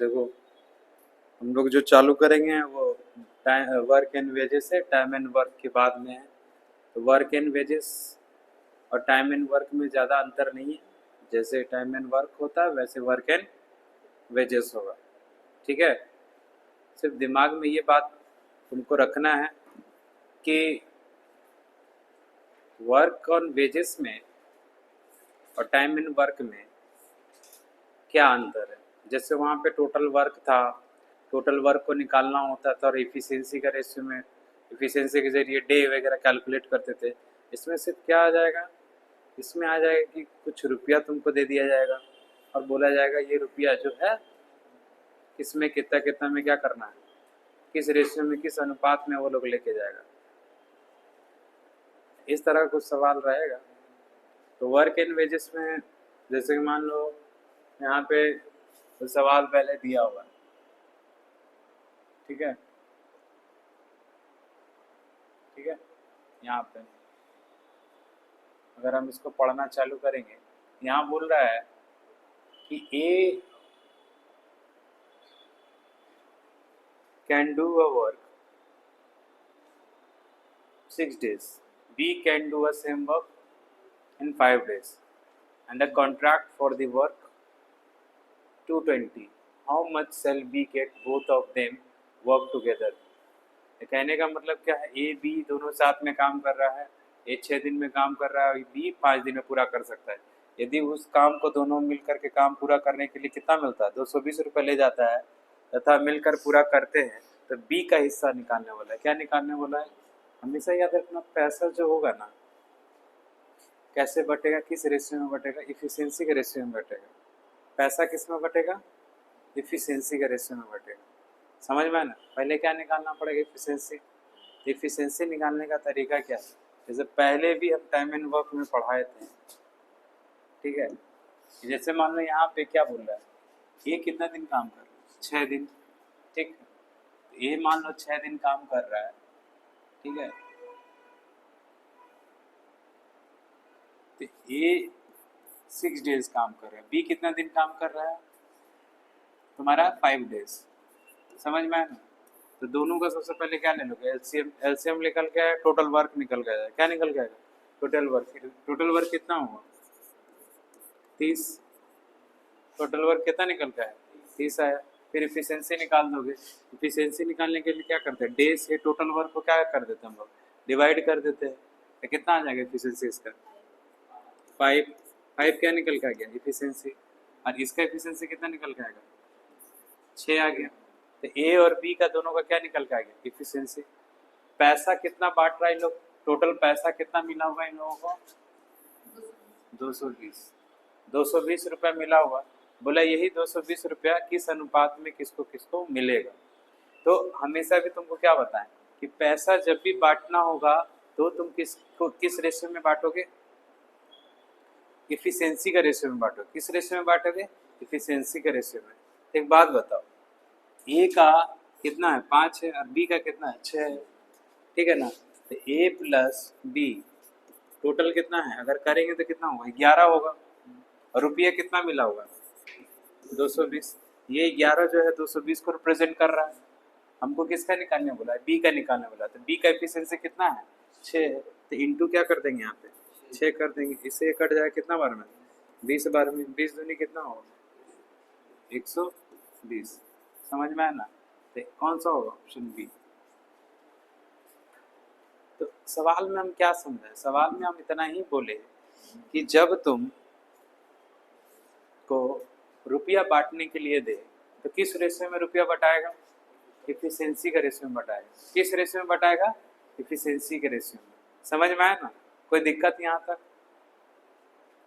देखो, हम लोग जो चालू करेंगे वो टाइम वर्क एंड वेजेस है, टाइम एंड वर्क के बाद में है। तो वर्क एंड वेजेस और टाइम एंड वर्क में ज़्यादा अंतर नहीं है। जैसे टाइम एंड वर्क होता है वैसे वर्क एंड वेजेस होगा। ठीक है, सिर्फ दिमाग में ये बात तुमको रखना है कि वर्क ऑन वेजेस में और टाइम एंड वर्क में क्या अंतर है। जैसे वहाँ पे टोटल वर्क था, टोटल वर्क को निकालना होता था और इफ़िशियंसी का रेशियो में इफ़िशियंसी के ज़रिए डे वगैरह कैलकुलेट करते थे। इसमें सिर्फ क्या आ जाएगा, इसमें आ जाएगा कि कुछ रुपया तुमको दे दिया जाएगा और बोला जाएगा ये रुपया जो है किसमें कितना कितना में क्या करना है, किस रेशियो में किस अनुपात में वो लोग लेके जाएगा। इस तरह कुछ सवाल रहेगा। तो वर्क एंड वेजेस में जैसे कि मान लो यहाँ पे तो सवाल पहले दिया हुआ है, ठीक है, ठीक है। यहाँ पे अगर हम इसको पढ़ना चालू करेंगे, यहाँ बोल रहा है कि A can do a work 6 days, B can do a same work in 5 days and a contract for the work 220. How much shall B get both of them work together? कहने का मतलब क्या है, ए बी दोनों साथ में काम कर रहा है। ए 6 दिन में काम कर रहा है, बी 5 दिन में पूरा कर सकता है। यदि उस काम को दोनों मिलकर के काम पूरा करने के लिए कितना मिलता है, 220 रुपये ले जाता है तथा मिलकर पूरा करते हैं, तो बी का हिस्सा निकालने वाला है। क्या निकालने वाला है, हमेशा याद रखना, पैसा जो होगा ना कैसे बटेगा, किस रेशियो में बटेगा, इफिशियंसी के रेशियो में बटेगा। पैसा किस में बटेगा, इफिशियंसी के रेशियो में बटेगा। समझ में ना, पहले क्या निकालना पड़ेगा, इफिशियंसी। इफिशियंसी निकालने का तरीका क्या है, जैसे पहले भी हम टाइम एंड वर्क में पढ़ाए थे, ठीक है। जैसे मान लो यहाँ पे क्या बोल रहा है, ये कितना दिन काम कर रहा है, 6 दिन, ठीक है। ये मान लो 6 दिन काम कर रहा है, ठीक है। तो ए 6 days काम कर रहा है, बी कितना दिन काम कर रहा है तुम्हारा, 5 days। समझ में आया ना। तो दोनों का सबसे पहले क्या ले लोगे, एलसीएम। एलसीएम निकल के आया, टोटल वर्क निकल के आया। क्या निकल के आएगा, टोटल वर्क। टोटल वर्क कितना हुआ, 30। टोटल वर्क कितना निकल के आया, 30 आया। फिर इफिशियंसी निकाल दोगे। इफिशियंसी निकालने के लिए क्या करते हैं, डे से टोटल वर्क को क्या कर देते हैं हम लोग, डिवाइड कर देते हैं। तो कितना आ जाएगा इफिशियंसी इसका, 5। 5 क्या निकल के आ गया, इफिशियंसी। और इसका इफिशियंसी कितना निकल के आएगा, 6 आ गया। तो ए और बी का दोनों का क्या निकल के आ गया, इफिशियंसी। पैसा कितना बांट रहा है इन लोग, टोटल पैसा कितना मिला हुआ इन लोगों को, 220। 220 रुपया मिला हुआ। बोला यही 220 रुपया किस अनुपात में किसको किसको मिलेगा। तो हमेशा भी तुमको क्या बताएं कि पैसा जब भी बांटना होगा तो तुम किस रेशियो में बांटोगे, इफिशियंसी का रेशियो में बांटोगे। किस रेशियो में बांटोगे, इफिशियंसी का रेशियो में। एक बात बताओ, ए का कितना है, 5 है, और बी का कितना है, 6 है, ठीक है ना। तो ए प्लस बी टोटल कितना है, अगर करेंगे तो कितना होगा, 11 होगा। और रुपया कितना मिला होगा, 220। ये 11 जो है 220 को रिप्रेजेंट कर रहा है। हमको किसका निकालने बोला है, बी का निकालने बोला। तो बी का एफिशिएंसी कितना है, 6 है। तो इंटू क्या कर देंगे यहाँ पे, 6 कर देंगे। इससे कट जाएगा कितना बार में, 20 बार में। 20 दूनी कितना होगा, 120। समझ में आया ना। तो कौन सा होगा, ऑप्शन बी। तो सवाल में हम क्या समझे, सवाल में हम इतना ही बोले कि जब तुम को रुपया बांटने के लिए दे तो किस रेशियो में रुपया बटाएगा, इफिशियंसी का रेशियो में बटाएगा। किस रेशियो में बटाएगा, इफिशियंसी के रेशियो में। समझ में आया ना, कोई दिक्कत यहाँ तक,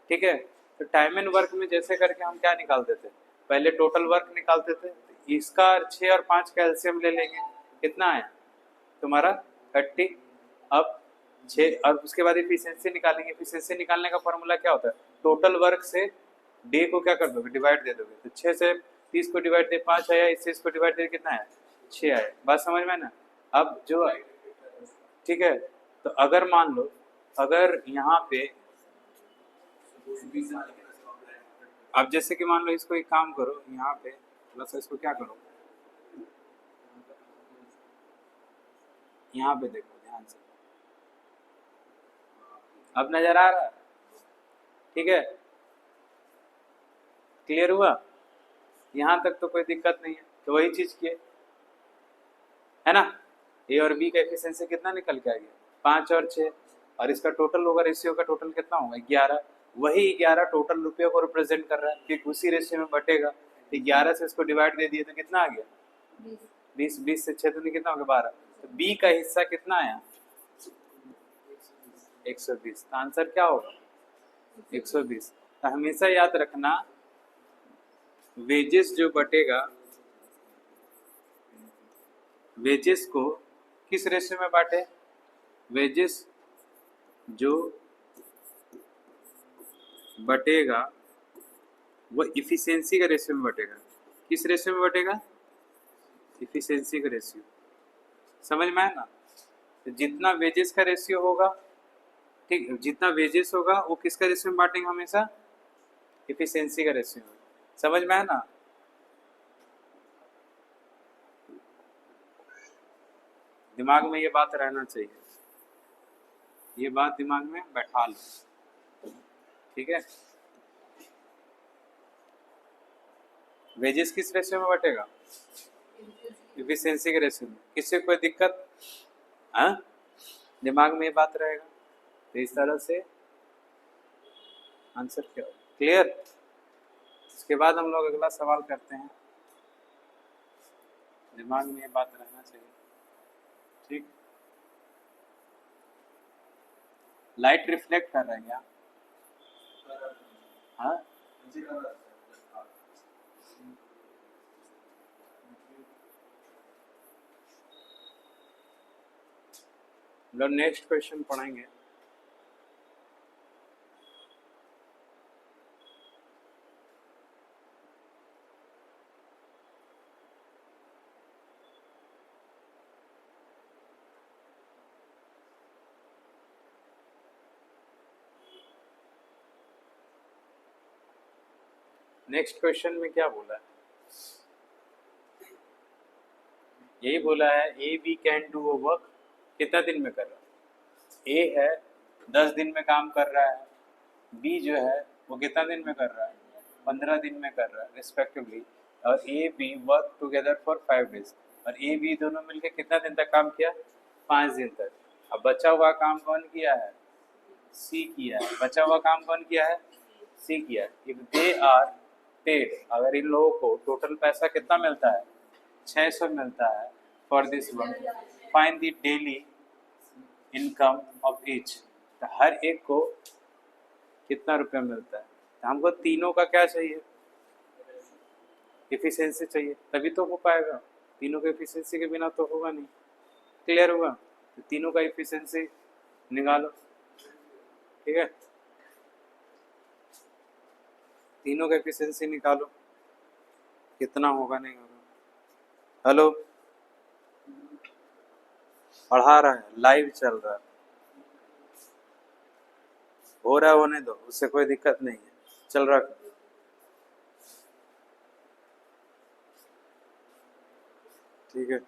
ठीक है। तो टाइम एंड वर्क में जैसे करके हम क्या निकालते थे, पहले टोटल वर्क निकालते थे। इसका 6 और 5 का एलसीएम ले लेंगे, कितना आया तुम्हारा, 30। अब 6 और उसके बाद इफिशियंसी निकालेंगे। इफिशियंसी निकालने का फॉर्मूला क्या होता है, टोटल वर्क से डे को क्या कर दोगे, डिवाइड दे दोगे। तो 6 से 30 को डिवाइड दे 5 आया, इससे इसको डिवाइड दे कितना है, 6 आया। बात समझ में ना। अब जो, ठीक है। तो अगर मान लो, अगर यहाँ पे अब जैसे कि मान लो इसको एक काम करो, यहाँ पे थोड़ा सा इसको क्या करो, यहाँ पे देखो ध्यान से, अब नजर आ रहा है, ठीक है, क्लियर हुआ, यहाँ तक तो कोई दिक्कत नहीं है। तो वही चीज किए, है ना, ए और बी का एफिशिएंसी कितना निकल के आ गया, 5 और 6, और इसका टोटल होगा, रेशियो का टोटल कितना होगा, 11। वही 11 टोटल रुपये को रिप्रेजेंट कर रहा है, क्योंकि उसी रेशियो में बटेगा। 11 से इसको डिवाइड दे दिए तो कितना आ गया, 20। 20 से 6 तो कितना हो गया, 12। तो बी का हिस्सा कितना आया, 120। तो आंसर क्या होगा, 120। तो हमेशा याद रखना, वेजेस जो बटेगा, वेजेस को किस रेशियो में बांटे, वेजेस जो बटेगा वो इफिशियंसी का रेशियो में बटेगा। किस रेशियो में बटेगा, इफिशियंसी का रेशियो। समझ में आया ना, तो जितना वेजेस का रेशियो होगा, ठीक, जितना वेजेस होगा वो किसका रेशियो में बांटेंगे, हमेशा इफिशियंसी का रेशियो में। समझ में आया ना, दिमाग में ये बात रहना चाहिए, ये बात दिमाग में बैठा लो, ठीक है। वेजेस किस रेशियो में बटेगा, इफिशियंसी के रेशियो में। किससे कोई दिक्कत, हाँ, दिमाग में ये बात रहेगा। तो इस तरह से आंसर क्या होगा, क्लियर। इसके बाद हम लोग अगला सवाल करते हैं, दिमाग में ये बात रहना चाहिए, ठीक। लाइट रिफ्लेक्ट कर रहा है क्या, हाँ, लोग नेक्स्ट क्वेश्चन पढ़ेंगे। नेक्स्ट क्वेश्चन में क्या बोला है, यही बोला है, A B can do a work, कितना दिन में कर रहा है, ए है 10 दिन में काम कर रहा है, बी जो है वो कितना दिन में कर रहा है, 15 दिन में कर रहा है रिस्पेक्टिवली, और A B work together for 5 days, और ए बी दोनों मिलकर कितना दिन तक काम किया, 5 दिन तक। अब बचा हुआ काम कौन किया है, सी किया है, बचा हुआ काम कौन किया है, सी किया है। इफ दे आर पेड, अगर इन लोगों को टोटल पैसा कितना मिलता है, 600 मिलता है for this work, find the daily income of each. तो हर एक को कितना रुपया मिलता है, तो हमको तीनों का क्या चाहिए, एफिशिएंसी चाहिए, तभी तो हो पाएगा। तीनों के एफिशिएंसी के बिना तो होगा नहीं, क्लियर हुआ। तो तीनों का एफिशिएंसी निकालो, ठीक है, तीनों का एफिशिएंसी निकालो, कितना होगा, नहीं होगा। हेलो, पढ़ा रहा है, लाइव चल रहा है, हो रहा है होने दो, उससे कोई दिक्कत नहीं है, चल रहा है। ठीक है,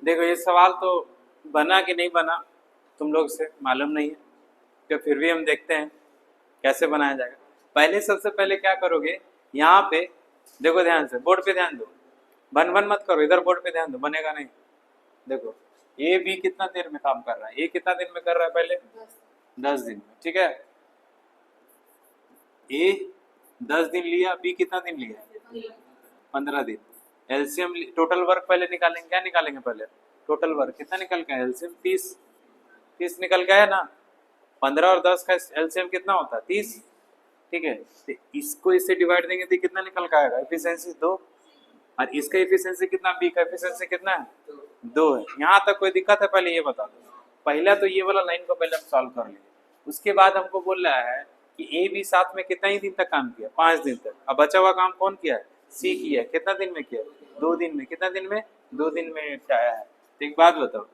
देखो ये सवाल तो बना कि नहीं बना तुम लोग से मालूम नहीं है, तो फिर भी हम देखते हैं कैसे बनाया जाएगा। पहले सबसे पहले क्या करोगे, यहाँ पे देखो ध्यान से, बोर्ड पे ध्यान दो, बन बन मत करो, इधर बोर्ड पे ध्यान दो, बनेगा नहीं। देखो ए बी कितना देर में काम कर रहा है, ए कितना दिन में कर रहा है, पहले 10 दिन में, ठीक है। ए 10 दिन लिया, बी कितना दिन लिया, 15 दिन। एलसीएम टोटल वर्क पहले निकालेंगे, क्या निकालेंगे पहले, टोटल वर्क कितना निकल गया, एलसीएम 30 निकल गया ना। 15 और 10 का एलसीएम कितना होता है, 30, ठीक है। तो इसको इससे डिवाइड देंगे तो कितना निकल के आएगा, एफिशिएंसी 2, और इसका एफिशिएंसी कितना, बी का एफिशिएंसी कितना है, 2 है। यहाँ तक कोई दिक्कत है, पहले ये बता दो। पहला तो ये वाला लाइन को पहले हम सॉल्व कर लेंगे, उसके बाद हमको बोल रहा है कि ए बी साथ में कितना ही दिन तक काम किया, 5 दिन तक। अब बचा हुआ काम कौन किया है, सी किया है, कितना दिन में किया, 2 दिन में। कितना दिन में, 2 दिन में आया है। तो एक बात बताओ,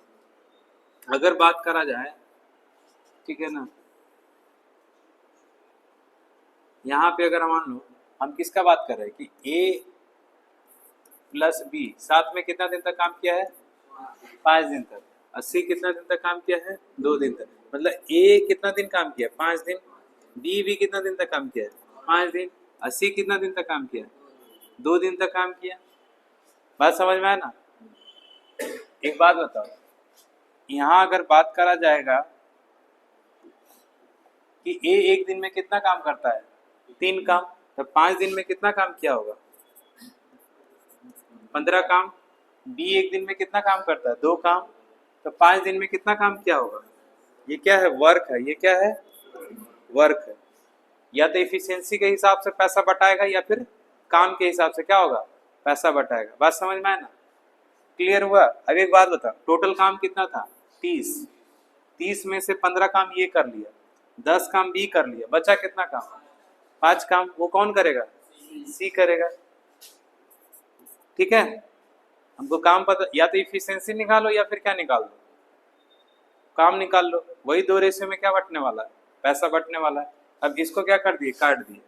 अगर बात करा जाए ठीक है ना। यहाँ पे अगर मान लो हम किसका बात कर रहे हैं कि ए प्लस बी साथ में कितना दिन तक काम किया है, 5 दिन तक। और सी कितना दिन तक काम किया है, 2 दिन तक। मतलब ए कितना दिन काम किया, 5 दिन। बी भी कितना दिन तक काम किया है, 5 दिन। और सी कितना दिन तक काम किया, 2 दिन तक काम किया। बात समझ में आया ना। एक बात बताओ, यहाँ अगर बात करा जाएगा कि ए एक दिन में कितना काम करता है, 3 काम, तो 5 दिन में कितना काम किया होगा, 15 काम। बी एक दिन में कितना काम करता है, 2 काम, तो 5 दिन में कितना काम किया होगा। ये क्या है, वर्क है। ये क्या है, वर्क है। या तो इफिशियंसी के हिसाब से पैसा बटाएगा या फिर काम के हिसाब से क्या होगा, पैसा बटाएगा। बात समझ में आया ना, क्लियर हुआ। अब एक बात बता, टोटल काम कितना था, 30 में से 15 काम ये कर लिया, 10 काम बी कर लिया, बचा कितना काम, 5 काम। वो कौन करेगा, सी करेगा। ठीक है, हमको काम पता, या तो इफिशियंसी निकालो या फिर क्या निकाल दो, काम निकाल लो। वही 2 रेशियो में क्या बटने वाला है, पैसा बटने वाला है। अब इसको क्या कर दिए, काट दिए।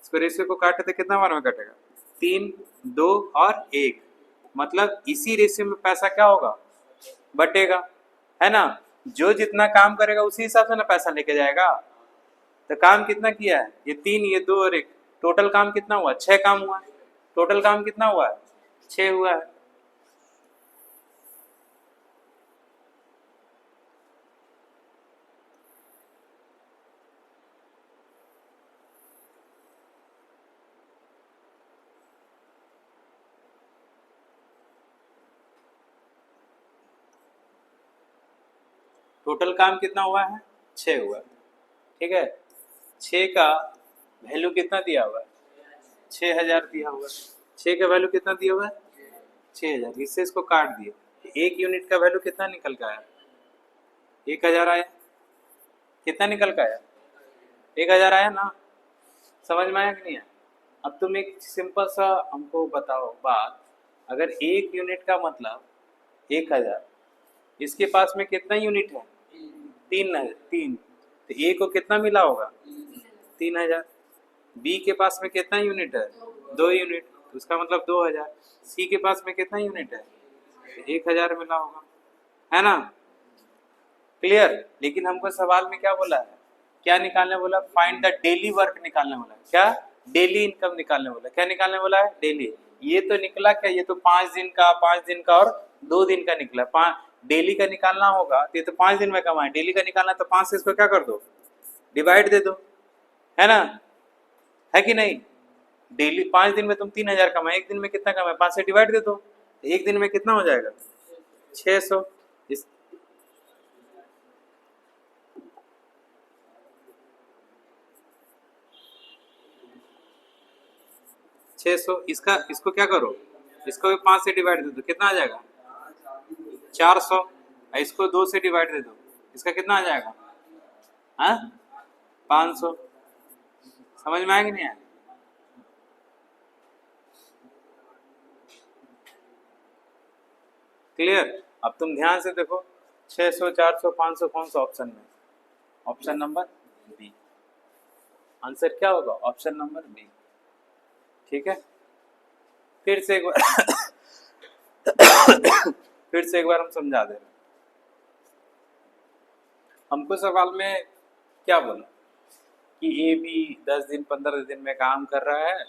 इसको रेशियो को काटे तो कितना बार में कटेगा, 3, 2 और 1। मतलब इसी रेशियो में पैसा क्या होगा, बटेगा, है ना। जो जितना काम करेगा उसी हिसाब से ना पैसा लेके जाएगा। तो काम कितना किया है, ये 3, ये 2 और 1, टोटल काम कितना हुआ, 6 काम हुआ है। टोटल काम कितना हुआ है, 6 हुआ है। टोटल काम कितना हुआ है, 6 हुआ है। ठीक है, 6 का वैल्यू कितना दिया हुआ है, 6000 दिया हुआ है। 6 का वैल्यू कितना दिया हुआ है, 6000। इससे इसको काट दिए, 1 यूनिट का वैल्यू कितना निकल के आया, 1000 आया। कितना निकल के आया, 1000 आया ना। समझ में आया कि नहीं आया। अब तुम एक सिंपल सा हमको बताओ बात, अगर 1 यूनिट का मतलब 1000, इसके पास में कितना यूनिट है, 3। तो ए को कितना मिला होगा, 3000। बी के पास में कितना यूनिट है, 2 यूनिट, तो उसका मतलब 2000। सी के पास में कितना यूनिट है, तो 1000 मिला होगा, है ना। क्लियर। लेकिन हमको सवाल में क्या बोला है, क्या निकालने बोला, फाइंड द डेली वर्क निकालने बोला। क्या, डेली इनकम निकालने बोला। क्या निकालने बोला है, डेली। ये तो निकला क्या, ये तो 5 दिन का, 5 दिन का और 2 दिन का निकला। डेली का निकालना होगा तो ये तो 5 दिन में कमाए, डेली का निकालना तो 5 से इसको क्या कर दो, डिवाइड दे दो, है ना, है कि नहीं। डेली 5 दिन में तुम 3000 कमाए, 1 दिन में कितना कमाए, 5 से डिवाइड दे दो, 1 दिन में कितना हो जाएगा, 600। इस 600, इसको क्या करो, इसको भी 5 से डिवाइड दे दो, कितना आ जाएगा, 400। इसको 2 से डिवाइड दे दो, इसका कितना आ जाएगा, हाँ, 500। समझ में आया कि नहीं आया। क्लियर। अब तुम ध्यान से देखो, 600, 400, 500 कौन सा ऑप्शन में, ऑप्शन नंबर बी। आंसर क्या होगा, ऑप्शन नंबर बी। ठीक है, फिर से एक बार फिर से एक बार हम समझा दे रहे हैं। हमको सवाल में क्या बोला कि ए बी 10 दिन 15 दिन में काम कर रहा है,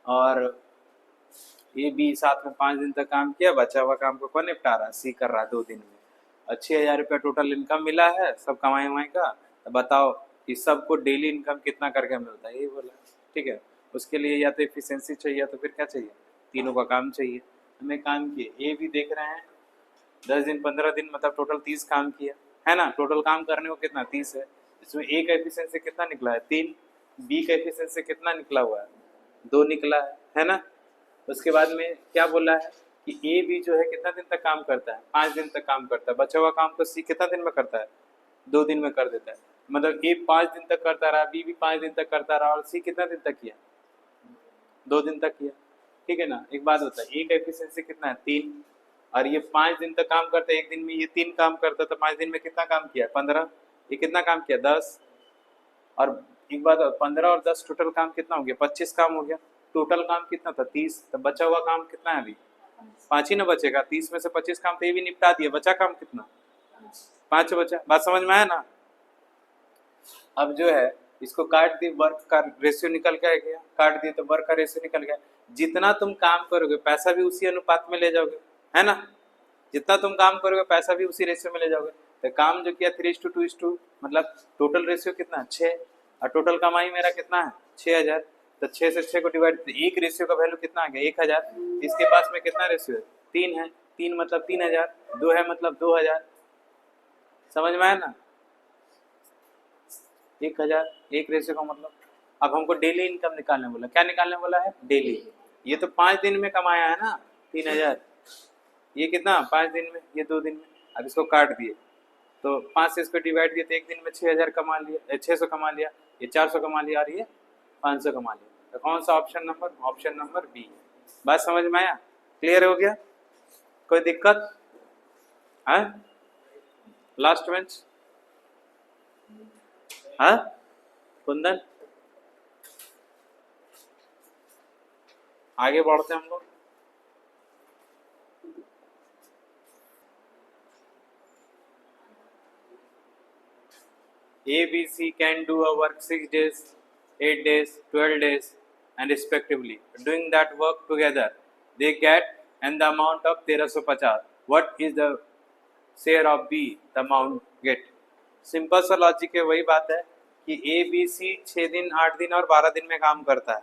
और ए बी साथ में 5 दिन तक काम किया, बचा हुआ काम को कौन निपटा रहा है, सी कर रहा है 2 दिन में। 6000 रुपया टोटल इनकम मिला है सब कमाई वमाई का। तो बताओ कि सबको डेली इनकम कितना करके मिलता है, यही बोला। ठीक है, उसके लिए या तो एफिशिएंसी चाहिए, या तो फिर क्या चाहिए, तीनों का काम चाहिए। हमें काम किए, ए भी देख रहे हैं 10 दिन 15 दिन, मतलब टोटल 30 काम किया, है ना। टोटल काम करने को कितना, 30 है। इसमें ए का एफिशिएंसी कितना निकला है, 3। बी का एफिशिएंसी कितना निकला हुआ है, 2 निकला है ना। उसके बाद में क्या बोला है कि ए बी जो है कितना दिन तक काम करता है, 5 दिन तक काम करता है। बचा हुआ काम तो सी कितना दिन में करता है, 2 दिन में कर देता है। मतलब ए 5 दिन तक करता रहा, बी भी 5 दिन तक करता रहा, और सी कितना दिन तक किया, 2 दिन तक किया। ठीक है ना। एक बात होता है, ए का एफिशिएंसी कितना है, 3, और ये 5 दिन तक काम करता है। 1 दिन में ये 3 काम करता है, तो 5 दिन में कितना काम किया, 15। ये कितना काम किया 10, और एक बात 15 और 10 टोटल काम कितना हो गया 25 काम हो गया। टोटल काम कितना था 30, तो बचा हुआ काम कितना है अभी 5 ही ना बचेगा। 30 में से 25 काम तो ये भी निपटा दिया, बचा काम कितना 5 बचा। बात समझ में आया ना। अब जो है इसको काट दी, वर्क का रेशियो निकल के आ गया, काट दिए तो वर्क का रेशियो निकल गया। जितना तुम काम करोगे पैसा भी उसी अनुपात में ले जाओगे, है ना। जितना तुम काम करोगे पैसा भी उसी रेशियो में ले जाओगे। तो काम जो किया 3:2 मतलब टोटल रेशियो कितना 6, और टोटल कमाई मेरा कितना है 6000। तो 6 से 6 को डिवाइड, एक रेशियो का वैल्यू कितना आ गया 1000। इसके पास में कितना रेशियो है 3 है, 3 मतलब 3000, 2 है मतलब 2000। समझ में आया ना। 1000 एक रेशियो का मतलब। अब हमको डेली इनकम निकालने बोला, क्या निकालने बोला है डेली। ये तो 5 दिन में कमाया है ना 3000, ये कितना 5 दिन में, ये 2 दिन में। अब इसको काट दिए तो 5 से इसको डिवाइड किया तो एक दिन में 6000 कमा लिया, 600 कमा लिया, ये 400 कमा लिया और ये 500 कमा लिया। तो कौन सा ऑप्शन नंबर बी। बात समझ में आया, क्लियर हो गया, कोई दिक्कत है। लास्ट बेंच हाँ कुंदन, आगे बढ़ते हैं हम लोग। A, B, C can do a work 6 days, 8 days, 12 days, and respectively. Doing that work together, they get and the amount of 1350. What is the share of B? The amount get. Simple सा logic है, वही बात है कि A, B, C 6 दिन, 8 दिन और 12 दिन में काम करता है,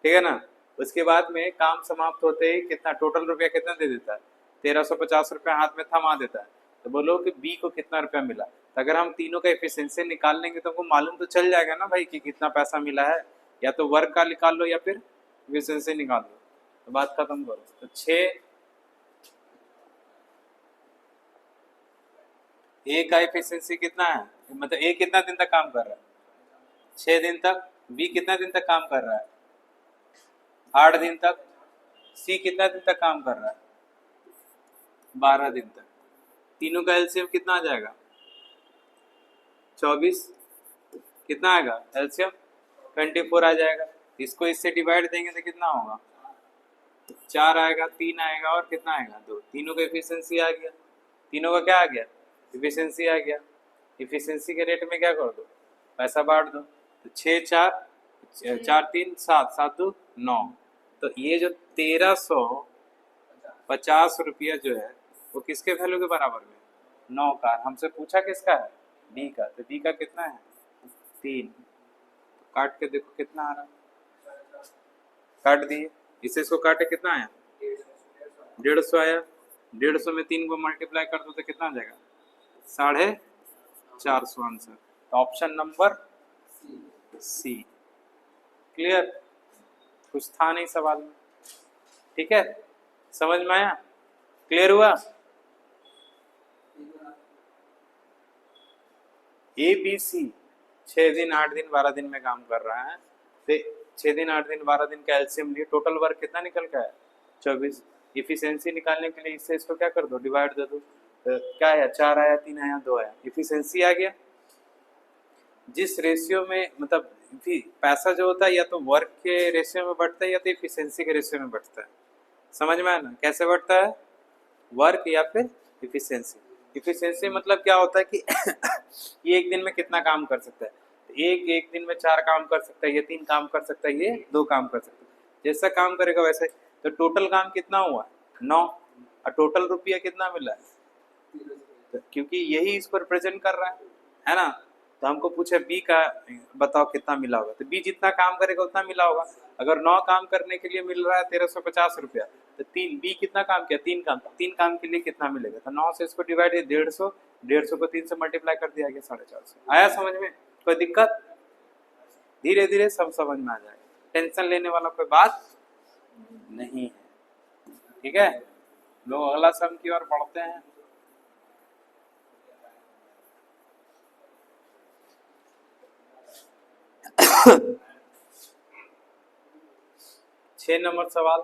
ठीक है ना। उसके बाद में काम समाप्त होते ही कितना टोटल रुपया कितना दे देता है 1350 रुपया हाथ में थमा देता है। तो बोलो कि बी को कितना रुपया मिला। तो अगर हम तीनों का एफिशिएंसी निकाल लेंगे तो हमको मालूम तो चल जाएगा ना भाई कि कितना पैसा मिला है। या तो वर्क का निकाल लो या फिर एफिशिएंसी निकाल लो, तो बात खत्म करो। तो 6 ए का एफिशिएंसी कितना है, मतलब ए कितना दिन तक काम कर रहा है 6 दिन तक। बी कितना दिन तक काम कर रहा है 8 दिन तक। सी कितना दिन तक काम कर रहा है 12 दिन तक। तीनों का एलसीएम कितना आ जाएगा 24, कितना आएगा एलसीएम 24 आ जाएगा। इसको इससे डिवाइड देंगे तो कितना होगा 4 आएगा, 3 आएगा और कितना आएगा 2। तीनों का एफिशिएंसी आ गया, तीनों का क्या आ गया एफिशिएंसी आ गया। एफिशिएंसी के रेट में क्या कर दो पैसा बांट दो। तो 6 4 4 3 7 7 2 9। तो ये जो 1350 रुपया जो है वो किसके वैल्यू के बराबर में 9 का। हमसे पूछा किसका है बी का, तो बी का कितना है 3। काट के देखो कितना आ रहा है, काट दिए, इसे इसको काटे कितना आया 150 आया। 150 में 3 को मल्टीप्लाई कर दो तो कितना आ जाएगा 450 आंसर। तो ऑप्शन नंबर सी। क्लियर, कुछ था नहीं सवाल में, ठीक है, समझ में आया, क्लियर हुआ। ए बी सी 6 दिन 8 दिन 12 दिन में काम कर रहा है। तो 6 दिन 8 दिन 12 दिन का एलसीएम लिए, टोटल वर्क कितना निकल का है 24। इफिशियंसी निकालने के लिए इससे इसको क्या कर दो डिवाइड दे दो। तो क्या आया 4 आया, 3 आया, 2 आया, इफिशियंसी आ गया। जिस रेशियो में मतलब पैसा जो होता है या तो वर्क के रेशियो में बढ़ता है या तो इफिशियंसी के रेशियो में बढ़ता है। समझ में आया ना, कैसे बढ़ता है वर्क या फिर इफिशियंसी। इफिशियंसी मतलब क्या होता है कि ये एक दिन में कितना काम कर सकता है। एक दिन में 4 काम कर सकता है, ये 3 काम कर सकता है, ये 2 काम कर सकता है। जैसा काम करेगा वैसे। तो टोटल काम कितना हुआ 9, और टोटल रुपया कितना मिला है तो क्योंकि यही इसको रिप्रेजेंट कर रहा है ना। तो हमको पूछे बी का बताओ कितना मिला होगा, तो बी जितना काम करेगा उतना मिला होगा। अगर 9 काम करने के लिए मिल रहा है 1350 रुपया, तो 3 बी कितना काम किया 3 काम के लिए कितना मिलेगा। तो 9 से इसको डिवाइड 150, 150 को 3 से मल्टीप्लाई कर दिया गया 450। आया समझ में, कोई दिक्कत, धीरे धीरे सब समझ में आ जाएगा, टेंशन लेने वाला कोई बात नहीं है, ठीक है। लोग अगला सम की ओर बढ़ते हैं। छह नंबर सवाल,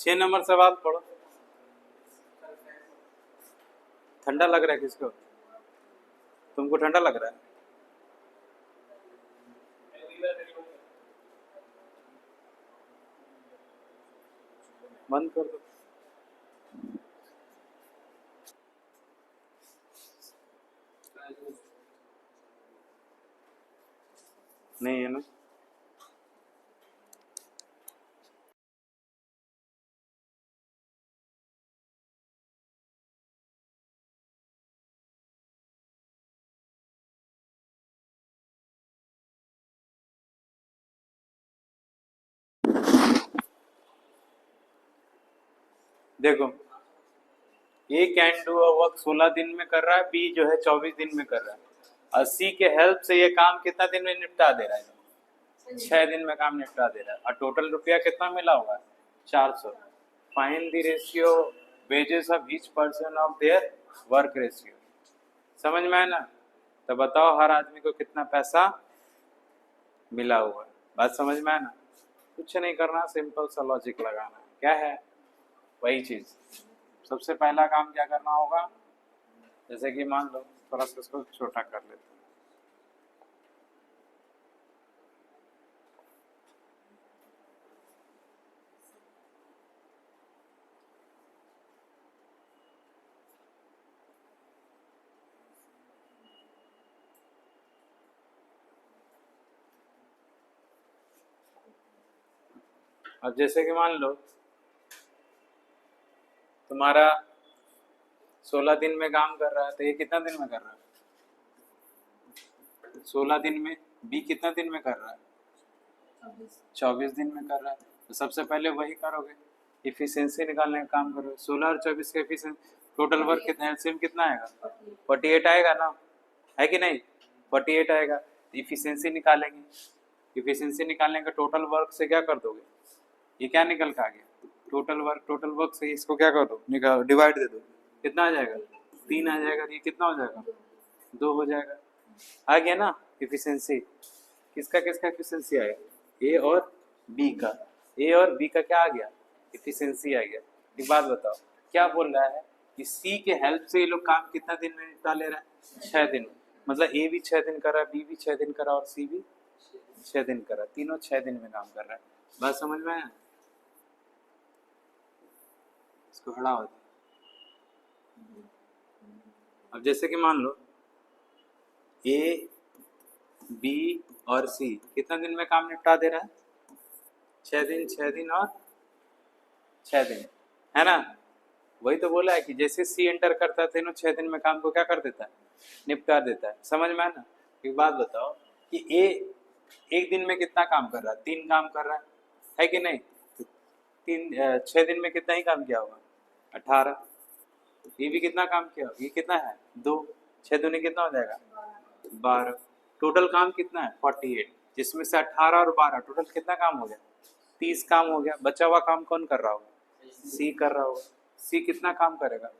छह नंबर सवाल पढ़ो। ठंडा लग रहा है किसको? तुमको ठंडा लग रहा है? बंद कर दो। नहीं है ना? देखो, ए कैन डू अ वर्क 16 दिन में कर रहा है, बी जो है 24 दिन में कर रहा है, और सी के हेल्प से ये काम कितना दिन में निपटा दे रहा है? 6 दिन में काम निपटा दे रहा है, और टोटल रुपया कितना मिला होगा? 400। Find the ratio wages of each person of their work ratio. समझ में आया ना? तो बताओ हर आदमी को कितना पैसा मिला हुआ है। बात समझ में आया ना? कुछ नहीं करना, सिंपल सा लॉजिक लगाना। क्या है? वही चीज। सबसे पहला काम क्या करना होगा? जैसे कि मान लो, थोड़ा सा इसको छोटा कर लेते हैं। अब जैसे कि मान लो तुम्हारा 16 दिन में काम कर रहा है, तो ये कितना दिन में कर रहा है? 16 दिन में। बी कितना दिन में कर रहा है? 24 दिन में कर रहा है। तो सबसे पहले वही करोगे, इफिशियंसी निकालने का काम करोगे। 16 और 24 का इफिशियंसी, टोटल वर्क कितना, एलसीएम कितना आएगा? 48 आएगा ना? है कि नहीं? 48 आएगा। इफिशियंसी निकालेंगे, इफिशियंसी निकालने का टोटल वर्क से क्या कर दोगे? ये क्या निकल के आ गया? टोटल वर्क से इसको क्या कर दो? निकाल, डिवाइड दे दो। कितना आ जाएगा? 3 आ जाएगा। ये कितना हो जाएगा? 2 हो जाएगा। आ गया ना इफिशियंसी? किसका किसका इफिशियंसी आया? ए और बी का। ए और बी का क्या आ गया? इफिशियंसी आ गया। एक बात बताओ, क्या बोल रहा है कि सी के हेल्प से ये लोग काम कितना दिन में निपटा ले रहा है? 6 दिन में। मतलब ए भी 6 दिन कर रहा है, बी भी 6 दिन कर रहा है, और सी भी 6 दिन कर रहा है। तीनों 6 दिन में काम कर रहा है। बात समझ में आया? इसको हटा होता। अब जैसे कि मान लो ए, बी और सी कितना दिन में काम निपटा दे रहा है? 6 दिन, 6 दिन और 6 दिन, है ना? वही तो बोला है कि जैसे सी एंटर करता है तीनों 6 दिन में काम को क्या कर देता है? निपटा देता है। समझ में आया ना? एक बात बताओ कि ए एक दिन में कितना काम कर रहा है? 3 काम कर रहा है कि नहीं? तो 6 दिन में कितना ही काम किया होगा? 18। ये भी कितना काम किया? ये कितना है? 2। 6 दूनी कितना हो जाएगा? 12। टोटल काम कितना है? 48, जिसमें से 18 और 12 टोटल कितना काम हो गया? 30 काम हो गया। बचा हुआ काम कौन कर रहा होगा? सी कर रहा होगा। सी कितना काम करेगा?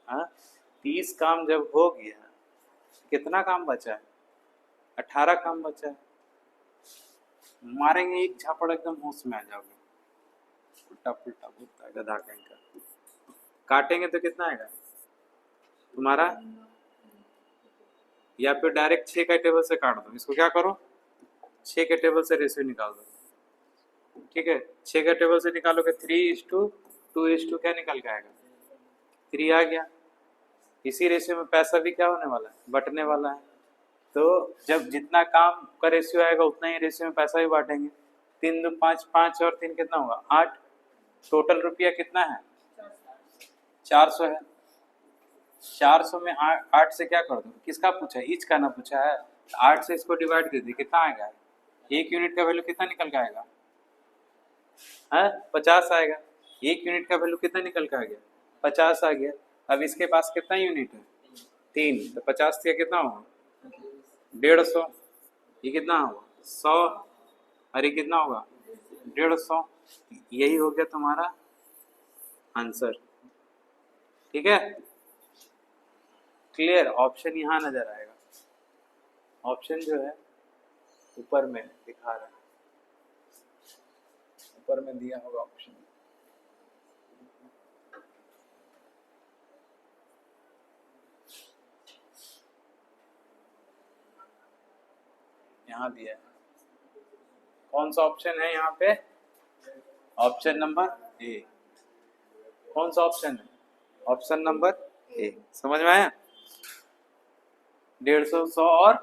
हाँ, 30 काम जब हो गया, कितना काम बचा है? 18 काम बचा है। मारेंगे एक झापड़, एकदम होश में आ जाओगे। उल्टा पुल्टा बोलता है गधा कहीं का। काटेंगे तो कितना आएगा तुम्हारा? या फिर डायरेक्ट 6 का टेबल से काट दो। इसको क्या करो, 6 के टेबल से रेशियो निकाल दो। ठीक है, 6 का टेबल से निकालोगे 3:2 क्या निकल के आएगा? 3 आ गया। इसी रेशियो में पैसा भी क्या होने वाला है? बंटने वाला है। तो जब जितना काम का रेशियो आएगा उतना ही रेशियो में पैसा भी बांटेंगे। 3 2 5, 5 और 3 कितना होगा? 8। टोटल रुपया कितना है? 400 है। 400 में 8 से क्या कर दो? किसका पूछा है? ईच का ना पूछा है। 8 से इसको डिवाइड दे दी, कितना आएगा? 1 यूनिट का वैल्यू कितना निकल के आएगा? है 50 आएगा। 1 यूनिट का वैल्यू कितना निकल के आ गया? 50 आ गया। अब इसके पास कितना यूनिट है? 3। तो 50 का कितना होगा? 150। ये कितना होगा? 100। और ये कितना होगा? 150। यही हो गया तुम्हारा आंसर। ठीक है, क्लियर? ऑप्शन यहाँ नजर आएगा, ऑप्शन जो है ऊपर में दिखा रहा है, ऊपर में दिया होगा ऑप्शन। यहाँ दिया है, कौन सा ऑप्शन है यहाँ पे? Option number A. कौन सा ऑप्शन है? Option number A. समझ में आया? 150, 100 और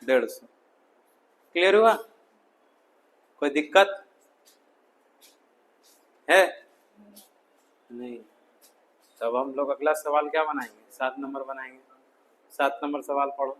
150। क्लियर हुआ? कोई दिक्कत है? नहीं। तब हम लोग अगला सवाल क्या बनाएंगे? 7 नंबर बनाएंगे। 7 नंबर सवाल पढ़ो।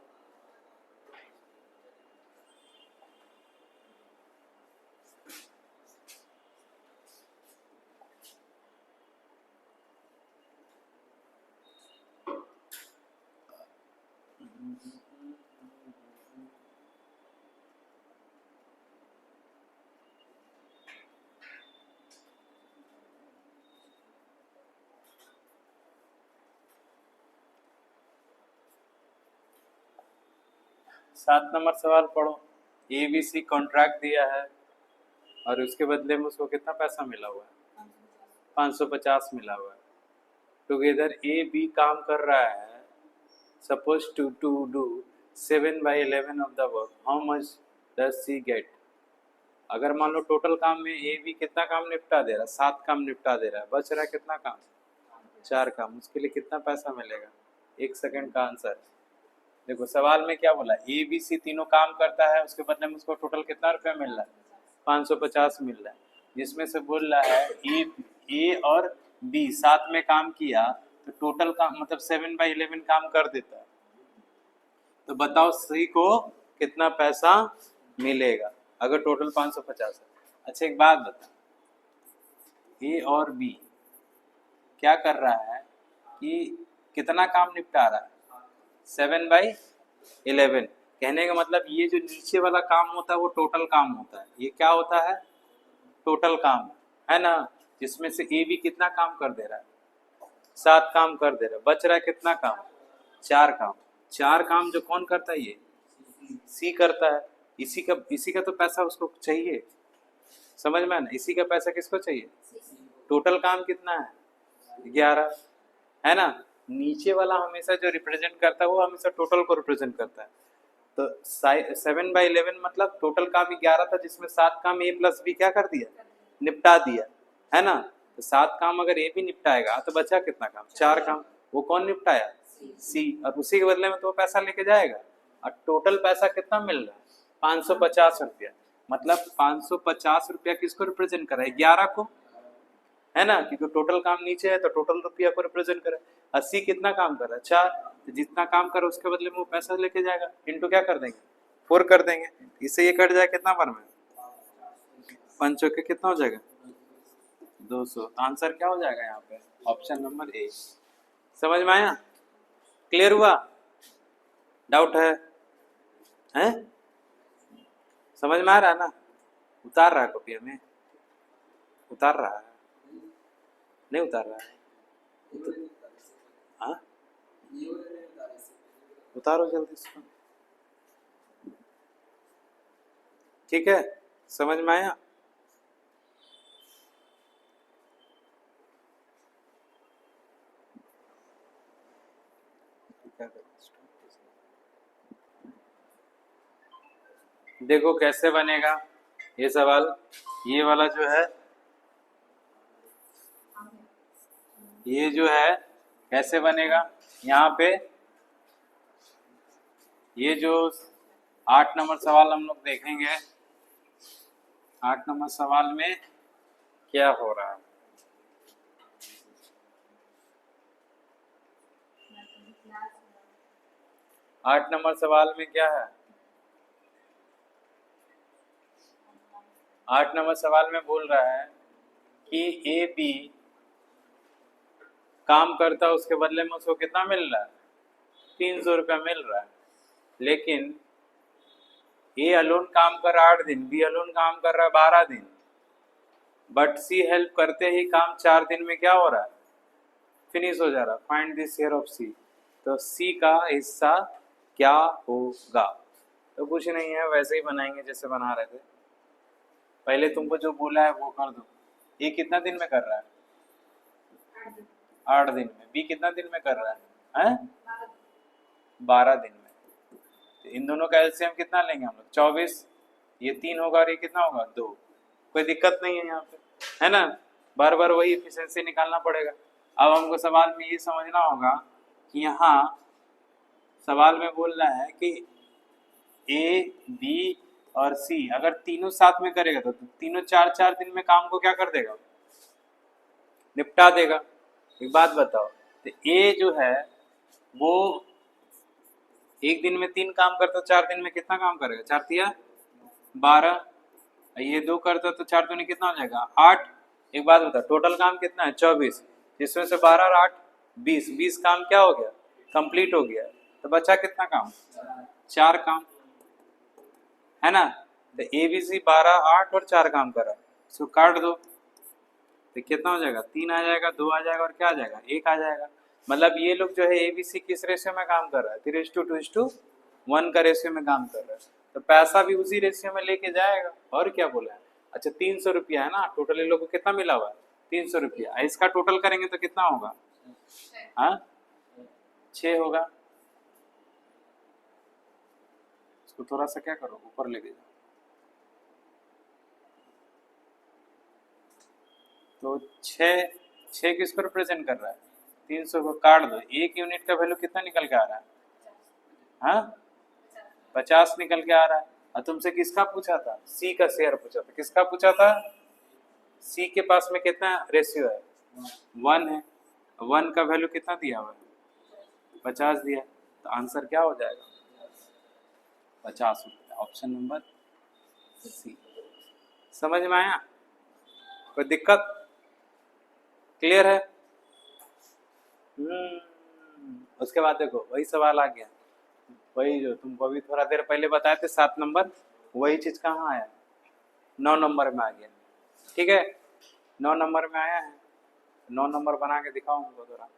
सात नंबर सवाल पढ़ो। ABC कॉन्ट्रैक्ट दिया है और उसके बदले में उसको कितना पैसा मिला हुआ है? 550 मिला हुआ है। टुगेदर AB काम कर रहा है, suppose to do 7/11 of the work, how much does C get? अगर मान लो टोटल काम में AB कितना काम निपटा दे रहा है? 7 काम निपटा दे रहा है, बच रहा है कितना काम? 4 काम। उसके लिए कितना पैसा मिलेगा? 1 सेकंड का आंसर। देखो सवाल में क्या बोला, ABC तीनों काम करता है, उसके बदले में उसको टोटल कितना रुपया मिल रहा है? 550 मिल रहा है। जिसमें से बोल रहा है ए और B साथ में काम किया तो टोटल काम मतलब 7/11 काम कर देता है। तो बताओ C को कितना पैसा मिलेगा अगर टोटल 550 है? अच्छा एक बात बता, A और B क्या कर रहा है कि कितना काम निपटा रहा है? 7/11। कहने का मतलब ये जो नीचे वाला काम होता है वो टोटल काम होता है। ये क्या होता है? टोटल काम है ना, जिसमें से AB कितना काम कर दे रहा है? 7 काम कर दे रहा है। बच रहा है कितना काम? 4 काम। 4 काम जो कौन करता है? ये C करता है। इसी का तो पैसा उसको चाहिए। समझ में ना? इसी का पैसा किसको चाहिए? टोटल काम कितना है? 11 है ना। नीचे वाला हमेशा जो रिप्रेजेंट करता है वो हमेशा टोटल को रिप्रेजेंट करता है। तो 7/11 मतलब टोटल काम 11 था, जिसमें 7 काम A + B क्या कर दिया? निपटा दिया है ना। तो 7 काम अगर A भी निपटाएगा तो बचा कितना काम? 4 काम। वो कौन निपटाया? C। और उसी के बदले में तो पैसा लेके जाएगा। और टोटल पैसा कितना मिल रहा है? 550 रुपया। मतलब 550 रुपया किसको रिप्रेजेंट कर रहा है? 11 को, है ना, क्योंकि टोटल काम नीचे है तो टोटल रुपया को रिप्रेजेंट करे। 80 कितना काम कर रहा है? 4। तो जितना काम करे उसके बदले में वो पैसा लेके जाएगा। इनटू क्या कर देंगे? 4 कर देंगे। इससे ये कट जाए कितना बार में? 5 चौके कितना हो जाएगा? 200। तो आंसर क्या हो जाएगा यहाँ पे? Option number A. समझ में आया? क्लियर हुआ? डाउट है? हैं? समझ में आ रहा है ना? उतार रहा है कॉपी में? उतार रहा है? नहीं उतार रहा है? हाँ उतारो जल्दी इसको। ठीक है, समझ में आया? देखो कैसे बनेगा ये सवाल। ये वाला जो है, ये जो है कैसे बनेगा? यहाँ पे ये जो 8 नंबर सवाल हम लोग देखेंगे। 8 नंबर सवाल में क्या हो रहा है? 8 नंबर सवाल में क्या है? 8 नंबर सवाल में बोल रहा है कि AB काम करता है, उसके बदले में उसको कितना मिल रहा है? 300 रुपया मिल रहा है। लेकिन A अलोन काम कर रहा है 8 दिन, B अलोन काम कर रहा है 12 दिन, बट C हेल्प करते ही काम 4 दिन में क्या हो रहा है? फिनिश हो जा रहा है। Find the share of C। तो सी का हिस्सा क्या होगा? तो कुछ नहीं है, वैसे ही बनाएंगे जैसे बना रहे थे। पहले तुमको जो बोला है वो कर दो। ए कितना दिन में कर रहा है? 8 दिन में। बी कितना दिन में कर रहा है? 12 दिन में। तो इन दोनों का एलसीएम कितना लेंगे हम लोग? 24। ये 3 होगा और ये कितना होगा? 2। कोई दिक्कत नहीं है यहाँ पे, है ना? बार बार वही एफिशिएंसी निकालना पड़ेगा। अब हमको सवाल में ये समझना होगा कि यहाँ सवाल में बोल रहा है कि ए बी और सी अगर तीनों साथ में करेगा तो तीनों 4-4 दिन में काम को क्या कर देगा? निपटा देगा। एक बात बताओ, तो ए जो है वो एक दिन में 3 काम करता, 4 दिन में कितना काम करेगा? 4 तिया 12। ये 2 करता तो 4 दूनी कितना हो जाएगा? 8। एक बात बताओ, टोटल काम कितना है? 24, जिसमें से 12 और 8 20। 20 काम क्या हो गया? कंप्लीट हो गया। तो बचा कितना काम? 4 काम, है ना? तो ए बी सी 12, 8 और 4 काम करा, इसको काट दो तो कितना हो जाएगा? 3 आ जाएगा, 2 आ जाएगा और क्या आ जाएगा? 1 आ जाएगा। मतलब ये लोग जो है ए बी सी किस रेशियो में काम कर रहा है? 3:2:1 का रेशियो में काम कर रहा है। तो पैसा भी उसी रेशियो में लेके जाएगा। और क्या बोला है? अच्छा 300 रुपया है ना टोटल। इन लोगों को कितना मिला हुआ है? 300 रुपया। इसका टोटल करेंगे तो कितना होगा? हाँ 6 होगा। इसको थोड़ा सा क्या करो, ऊपर लेके जाओ। तो 6 किसको रिप्रेजेंट कर रहा है? 300 को काट दो। 1 यूनिट का वैल्यू कितना निकल के आ रहा है? हाँ 50 निकल के आ रहा है। और तुमसे किसका पूछा था? सी का शेयर पूछा था। किसका पूछा था? सी के पास में कितना रेशियो है? 1 है। 1 का वैल्यू कितना दिया हुआ है? 50 दिया। तो आंसर क्या हो जाएगा? 50 रुपये। Option number C. समझ में आया? कोई दिक्कत? क्लियर है? उसके बाद देखो वही सवाल आ गया, वही जो तुमको अभी थोड़ा देर पहले बताए थे 7 नंबर, वही चीज कहाँ आया? 9 नंबर में आ गया। ठीक है, 9 नंबर में आया है। 9 नंबर बना के दिखाओ हमको जरा,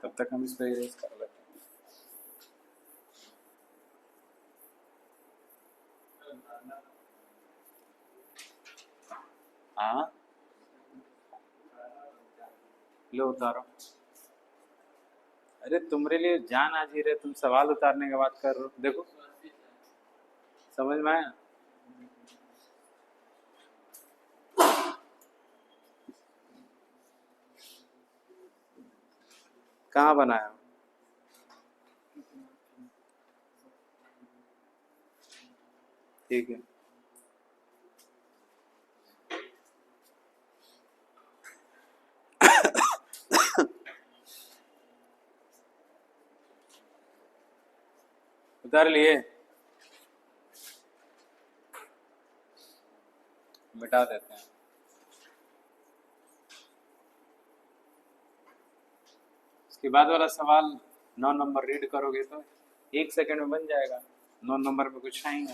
तब तक हम इस पे इरेज कर लेते हैं। हाँ लो उतारो। अरे तुम्हारे लिए जान आज ही रहे, तुम सवाल उतारने की बात कर रहे हो। देखो समझ में आया? कहाँ बनाया? ठीक है, उतार लिए? मिटा देते हैं। इसके बाद वाला सवाल 9 नंबर रीड करोगे तो 1 सेकंड में बन जाएगा। 9 नंबर में कुछ आएंगे।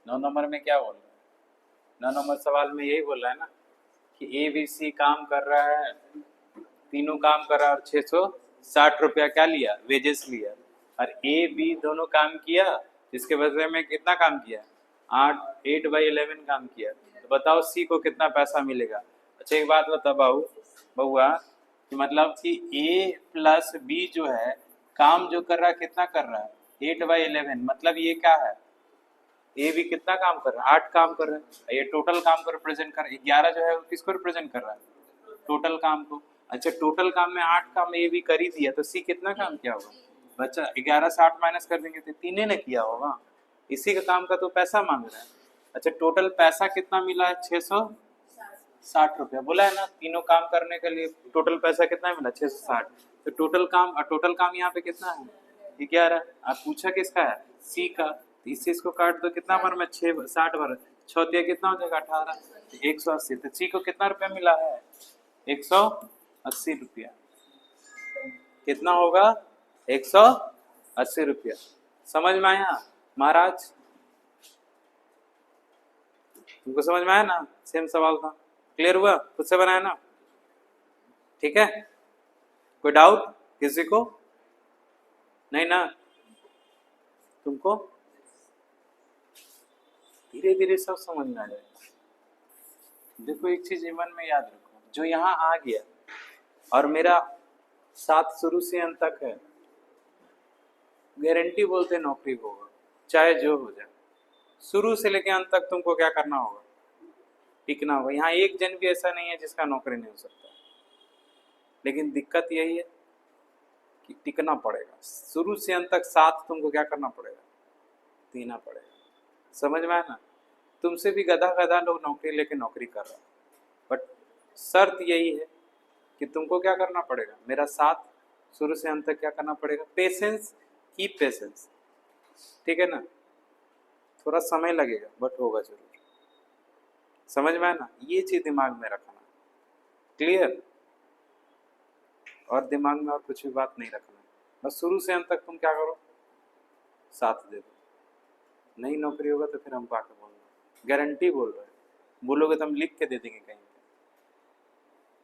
9 नंबर में क्या बोल रहा है? 9 नंबर सवाल में यही बोल रहा है ना कि ए बी सी काम कर रहा है, तीनों काम कर रहा है और 660 रुपया क्या लिया? वेजेस लिया। और ए बी दोनों काम किया, इसके बदले में कितना काम किया? 8/11 काम किया। तो बताओ सी को कितना पैसा मिलेगा? अच्छा एक बात बता बहुआ कि मतलब कि ए प्लस बी जो है काम जो कर रहा है कितना कर रहा है? 8/11। मतलब ये क्या है? ए भी कितना काम कर रहा है? 8 काम कर रहा है। ये टोटल काम को रिप्रेजेंट कर रहा है। 11 जो है वो किसको रिप्रेजेंट कर रहा है? टोटल काम को। अच्छा टोटल काम में 8 काम ए भी कर ही दिया, तो सी कितना काम किया होगा? बच्चा 11 से 8 माइनस कर देंगे तो 3 ने किया होगा। इसी का काम का तो पैसा मांग रहा है। अच्छा टोटल पैसा कितना मिला है? 660 रुपया बोला है ना। तीनों काम करने के लिए टोटल पैसा कितना मिला? 660। तो टोटल काम यहाँ पे कितना है? 11। आप पूछा किसका है? सी का। तो इससे इसको काट दो, कितना बार में? 660 बार। 6 कितना हो जाएगा? 18। 180। तो सी को कितना रुपया मिला है? 180 रुपया। कितना होगा? 180 रुपया। समझ में आया महाराज? तुमको समझ में आया ना? सेम सवाल था। क्लियर हुआ? खुद से बनाया ना? ठीक है, कोई डाउट किसी को? नहीं ना? तुमको धीरे धीरे सब समझ में आ जाएगा। देखो एक चीज मन में याद रखो, जो यहाँ आ गया और मेरा साथ शुरू से अंत तक है, गारंटी बोलते नौकरी होगा, चाहे जो हो जाए। शुरू से लेकर अंत तक तुमको क्या करना होगा? टिकना होगा। यहाँ एक जन भी ऐसा नहीं है जिसका नौकरी नहीं हो सकता, लेकिन दिक्कत यही है कि टिकना पड़ेगा। शुरू से अंत तक साथ तुमको क्या करना पड़ेगा? देना पड़ेगा। समझ में आया ना? तुमसे भी गधा गधा लोग नौकरी लेके नौकरी कर रहा है, बट शर्त यही है कि तुमको क्या करना पड़ेगा? मेरा साथ शुरू से अंत तक क्या करना पड़ेगा? Patience, keep patience. ठीक है ना? थोड़ा समय लगेगा बट होगा जरूर। समझ में आया ना? ये चीज दिमाग में रखना। क्लियर? और दिमाग में और कुछ भी बात नहीं रखना, बस शुरू से अंत तक तुम क्या करो? साथ दे दो। नहीं नौकरी होगा तो फिर हमको आके बोलना, गारंटी बोल रहे हैं। बोलोगे तो हम लिख के दे देंगे कहीं पे,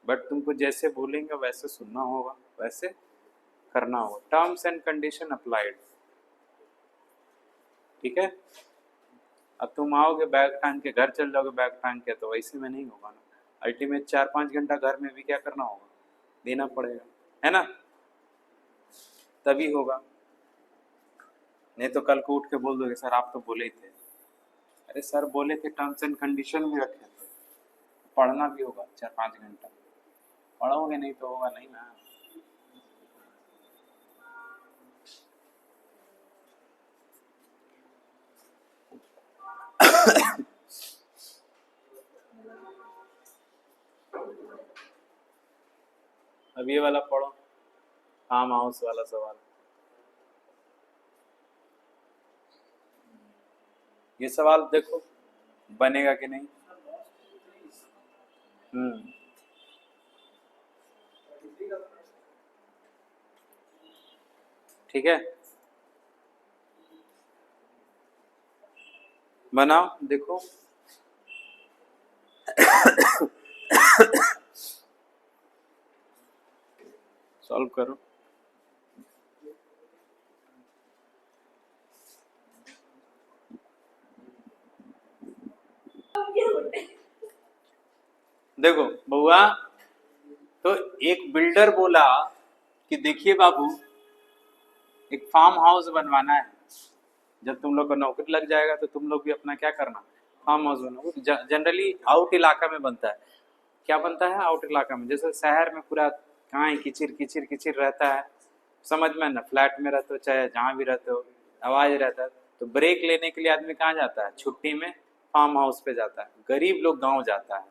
बट तुमको जैसे बोलेंगे वैसे सुनना होगा, वैसे करना होगा। Terms and condition applied. ठीक है? अब तुम आओगे बैग टांग के घर चल जाओगे बैग टांग के, तो वैसे में नहीं होगा ना। अल्टीमेट 4-5 घंटा घर में भी क्या करना होगा? देना पड़ेगा, है ना? तभी होगा। नहीं तो कल को उठ के बोल दोगे सर आप तो बोले ही थे। अरे सर बोले थे, टर्म्स एंड कंडीशन भी रखे थे, पढ़ना भी होगा 4-5 घंटा। पढ़ोगे नहीं तो होगा नहीं ना। अब ये वाला पढ़ो, फार्म हाउस वाला सवाल। ये सवाल देखो बनेगा कि नहीं। ठीक है, बनाओ देखो। सॉल्व करो। देखो बउआ, तो एक बिल्डर बोला कि देखिए बाबू, एक फार्म हाउस बनवाना है। जब तुम लोग का नौकरी लग जाएगा तो तुम लोग भी अपना क्या करना? फार्म हाउस बनवाना। जनरली आउट इलाका में बनता है। क्या बनता है? आउट इलाका में। जैसे शहर में पूरा कहाँ किचिर किचिर किचिर रहता है, समझ में ना? फ्लैट में रहते हो चाहे जहाँ भी रहते हो, आवाज रहता है। तो ब्रेक लेने के लिए आदमी कहाँ जाता है? छुट्टी में फार्म हाउस पे जाता है। गरीब लोग गाँव जाता है,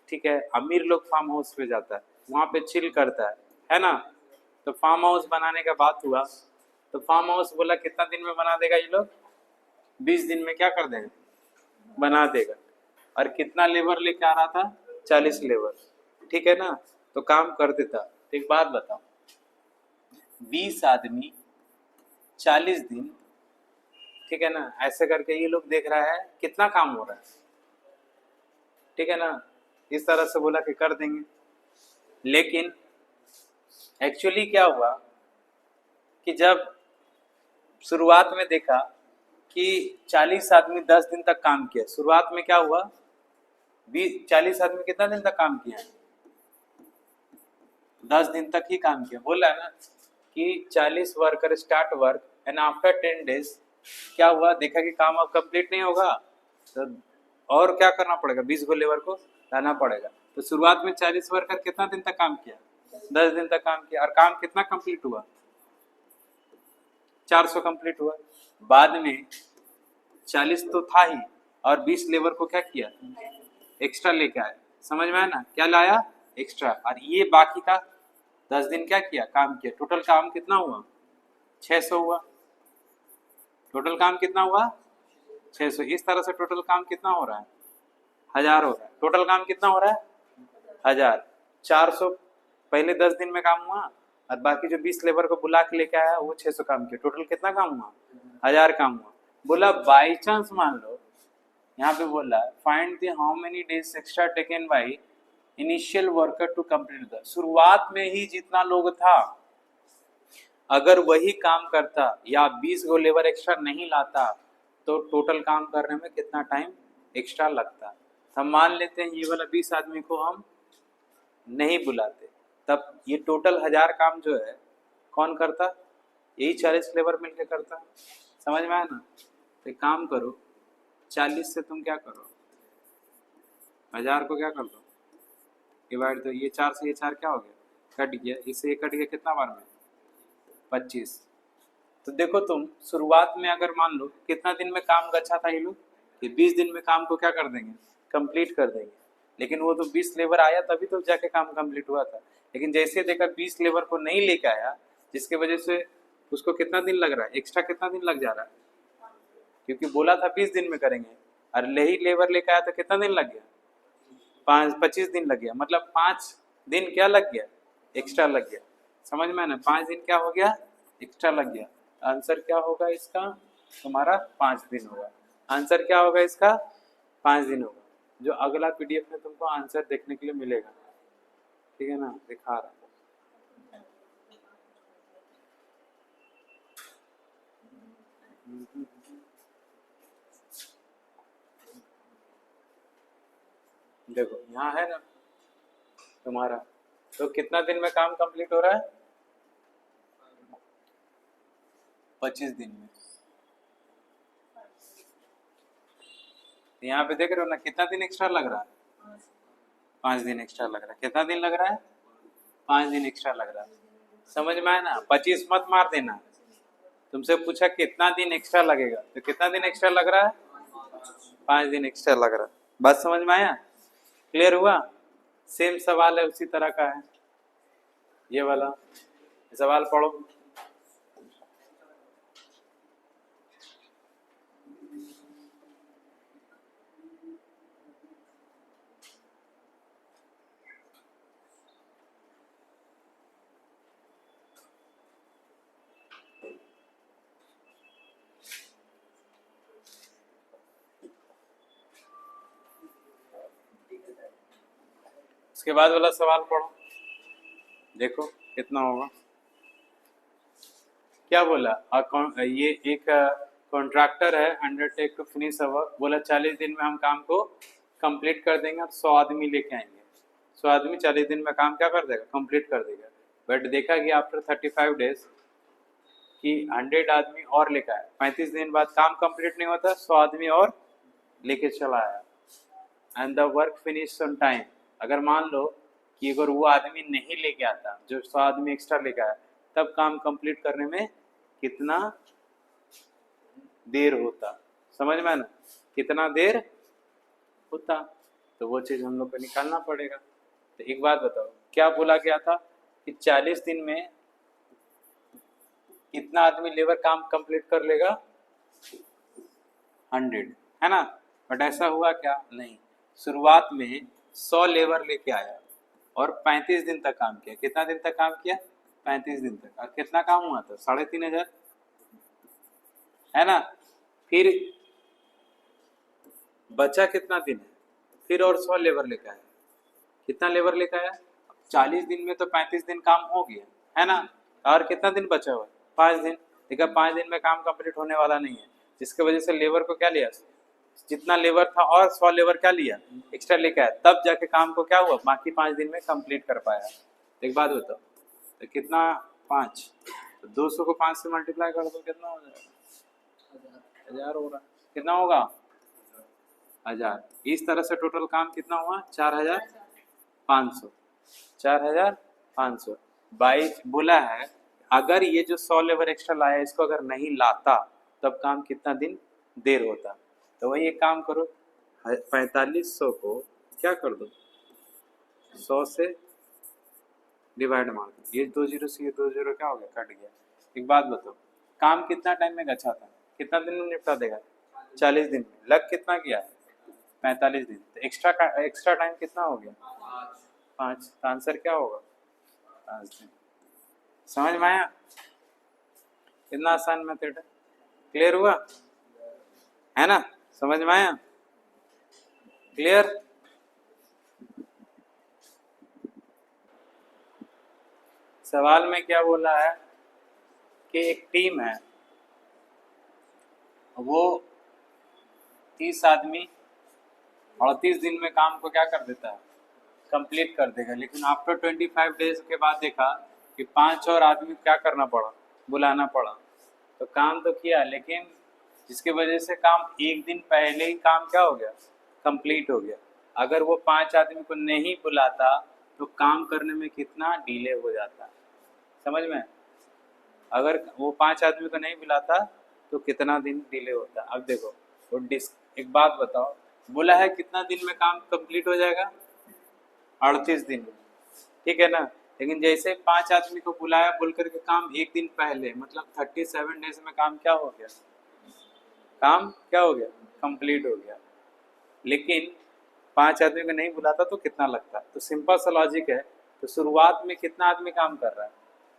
ठीक है? अमीर लोग फार्म हाउस पे जाता है, वहाँ पे चिल करता है ना? तो फार्म हाउस बनाने का बात हुआ, तो फार्म हाउस बोला कितना दिन में बना देगा ये लोग? 20 दिन में क्या कर देगा? बना देगा। और कितना लेबर लेके आ रहा था? 40 लेबर, ठीक है ना? तो काम कर देता। तो एक बात बताओ, 20 आदमी 40 दिन, ठीक है ना? ऐसे करके ये लोग देख रहा है कितना काम हो रहा है, ठीक है ना? इस तरह से बोला कि कर देंगे, लेकिन एक्चुअली क्या हुआ कि जब शुरुआत में देखा कि 40 आदमी 10 दिन तक काम किया। शुरुआत में क्या हुआ? 40 आदमी कितना दिन तक काम किया? 10 दिन तक ही काम किया। बोला ना कि 40 worker start work and after 10 days क्या हुआ? देखा कि काम अब कंप्लीट नहीं होगा, तो और क्या करना पड़ेगा? 20 गो लेबर को लाना पड़ेगा। तो शुरुआत में 40 वर्कर कितना दिन तक काम किया? 10 दिन तक काम किया। और काम कितना कंप्लीट हुआ? 400 कंप्लीट हुआ। बाद में 40 तो था ही, और 20 लेबर को क्या किया? एक्स्ट्रा लेके आया। समझ में आया ना? क्या लाया? एक्स्ट्रा। और ये बाकी का 10 दिन क्या किया? काम किया। टोटल काम कितना हुआ? 600 हुआ। टोटल काम कितना हुआ? 600। इस तरह से टोटल काम कितना हो रहा है? 1000 हो रहा है। टोटल काम कितना हो रहा है? 1000। 400 पहले 10 दिन में काम हुआ, और बाकी जो 20 लेबर को बुला के लेके आया वो 600 काम किया। टोटल कितना काम हुआ? 1000 काम हुआ। बोला बाई चांस मान लो, यहाँ पे बोला find the how many days extra taken by initial worker to complete the, शुरुआत में ही जितना लोग था अगर वही काम करता या 20 गो लेबर एक्स्ट्रा नहीं लाता तो टोटल काम करने में कितना टाइम एक्स्ट्रा लगता। हम मान लेते हैं ये वाला 20 आदमी को हम नहीं बुलाते, तब ये टोटल 1000 काम जो है कौन करता, यही 40 लेबर मिलके करता। समझ में आया ना? तो एक काम करो, 40 से तुम क्या करो, 1000 को क्या कर दो डिवाइड, तो ये 4 से ये 4 क्या हो गया, कट गया, इससे ये कट गया, कितना बार में 25। तो देखो तुम शुरुआत में अगर मान लो कितना दिन में काम गच्छा था ये लोग, कि 20 दिन में काम को क्या कर देंगे, कंप्लीट कर देंगे। लेकिन वो तो 20 लेबर आया तभी तो जाके काम कंप्लीट हुआ था। लेकिन जैसे देखा 20 लेबर को नहीं लेके आया, जिसके वजह से उसको कितना दिन लग रहा है, एक्स्ट्रा कितना दिन लग जा रहा है, क्योंकि बोला था 20 दिन में करेंगे और यही लेबर लेके आया तो कितना दिन लग गया, 25 दिन लग गया। मतलब 5 दिन क्या लग गया, एक्स्ट्रा लग गया। समझ में ना, 5 दिन क्या हो गया, एक्स्ट्रा लग गया। आंसर क्या होगा इसका, तुम्हारा 5 दिन होगा। आंसर क्या होगा इसका, 5 दिन होगा। जो अगला पीडीएफ में तुमको आंसर देखने के लिए मिलेगा, ठीक है ना, दिखा रहा देखो यहाँ है ना तुम्हारा, तो कितना दिन में काम कंप्लीट हो रहा है, 25 दिन में। यहाँ पे देख रहे हो ना कितना दिन एक्स्ट्रा लग रहा है, 5 दिन एक्स्ट्रा लग रहा है। कितना दिन लग रहा है, 5 दिन एक्स्ट्रा लग रहा है। समझ में आया ना, 25 मत मार देना। तुमसे पूछा कितना दिन एक्स्ट्रा लगेगा, तो कितना दिन एक्स्ट्रा लग रहा है, 5 दिन एक्स्ट्रा लग रहा है। बात समझ में आया, क्लियर हुआ? सेम सवाल है, उसी तरह का है ये वाला। सवाल पढ़ो। उसके बाद वाला सवाल पढ़ो, देखो कितना होगा। क्या बोला, ये एक कॉन्ट्रैक्टर है, अंडरटेक टू फिनिश वर्क, बोला 40 दिन में हम काम को कंप्लीट कर देंगे, 100 आदमी लेके आएंगे। 100 आदमी 40 दिन में काम क्या कर देगा, कंप्लीट कर देगा। बट देखा कि आफ्टर 35 डेज कि 100 आदमी और लेकर आया, 35 दिन बाद काम कंप्लीट नहीं होता, 100 आदमी और लेके चला आया, and the work finish on time. अगर मान लो कि अगर वो आदमी नहीं लेके आता, जो 100 आदमी एक्स्ट्रा लेके आया, तब काम कंप्लीट करने में कितना देर होता। समझ में ना, कितना देर होता, तो वो चीज हम लोग को निकालना पड़ेगा। तो एक बात बताओ, क्या बोला गया था कि 40 दिन में कितना आदमी लेबर काम कंप्लीट कर लेगा, 100, है ना। बट ऐसा हुआ क्या, नहीं। शुरुआत में 100 लेबर लेके आया और 35 दिन तक काम किया। कितना दिन तक काम किया, 35 दिन तक। और कितना काम हुआ था, 3500, है ना। फिर बचा कितना दिन है, फिर और 100 लेबर लेके आया। कितना लेबर लेके आया, 40 दिन में तो 35 दिन काम हो गया, है ना। और कितना दिन बचा हुआ, 5 दिन। देखा 5 दिन में काम कंप्लीट होने वाला नहीं है, जिसकी वजह से लेबर को क्या लिया, जितना लेबर था और 100 लेबर क्या लिया, एक्स्ट्रा लेके आया, तब जाके काम को क्या हुआ, बाकी 5 दिन में कंप्लीट कर पाया। एक बात बताओ, तो कितना, 5, तो 200 को 5 से मल्टीप्लाई कर दो, कितना हो जाएगा, 1000 होगा। कितना होगा, 1000। इस तरह से टोटल काम कितना हुआ, 4500। 4500 22 बोला है। अगर ये जो 100 लेबर एक्स्ट्रा लाया, इसको अगर नहीं लाता तब काम कितना दिन देर होता। तो वही एक काम करो, 4500 को क्या कर दो, 100 से डिवाइड मार दो। ये 2 जीरो से ये 2 जीरो क्या हो गया, कट गया। एक बात बताओ, काम कितना टाइम में अच्छा था, कितना दिन में निपटा देगा, 40 दिन में। लग कितना गया, 45 दिन। तो एक्स्ट्रा टाइम कितना हो गया, 5। तो आंसर क्या होगा, 5 दिन। समझ में आया, कितना आसान मेथड है, क्लियर हुआ, है ना, समझ में आया, क्लियर। सवाल में क्या बोला है कि एक टीम है, वो 30 आदमी 38 दिन में काम को क्या कर देता है, कंप्लीट कर देगा। लेकिन आफ्टर 25 डेज के बाद देखा कि 5 और आदमी क्या करना पड़ा, बुलाना पड़ा। तो काम तो किया, लेकिन जिसकी वजह से काम एक दिन पहले ही काम क्या हो गया, कंप्लीट हो गया। अगर वो 5 आदमी को नहीं बुलाता तो काम करने में कितना डिले हो जाता, समझ में। अगर वो 5 आदमी को नहीं बुलाता तो कितना दिन डिले होता। अब देखो वो एक बात बताओ, बोला है कितना दिन में काम कंप्लीट हो जाएगा, 38 दिन में, ठीक है ना। लेकिन जैसे 5 आदमी को बुलाया बोल करके काम एक दिन पहले, मतलब 37 डेज में काम क्या हो गया, काम क्या हो गया, कंप्लीट हो गया। लेकिन 5 आदमी को नहीं बुलाता तो कितना लगता। तो सिंपल सा लॉजिक है। तो शुरुआत में कितना आदमी काम कर रहा है,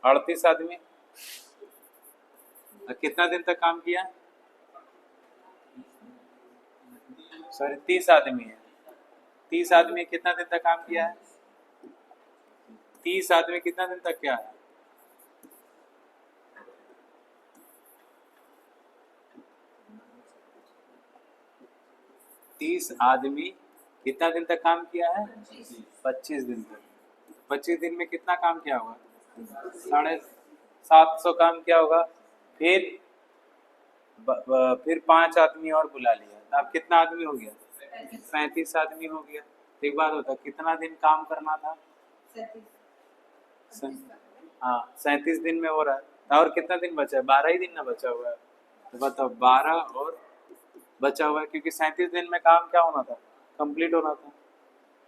38 आदमी। कितना दिन तक काम किया, सॉरी 30 आदमी है। 30 आदमी कितना दिन तक काम किया है, 30 आदमी कितना दिन तक क्या है, तीस आदमी कितना दिन तक काम किया है, 25 दिन तक। 25 दिन में कितना काम किया होगा, 750 काम किया होगा। फिर 5 आदमी और बुला लिया, तो अब कितना आदमी हो गया, 35 आदमी हो गया। तो एक बात होता, कितना दिन काम करना था, हाँ 37 दिन में हो रहा है। और कितना दिन बचा है, 12 ही दिन ना बचा हुआ है। तो बताओ 12 और बचा हुआ है, क्योंकि 37 दिन में काम क्या होना था, कंप्लीट होना था।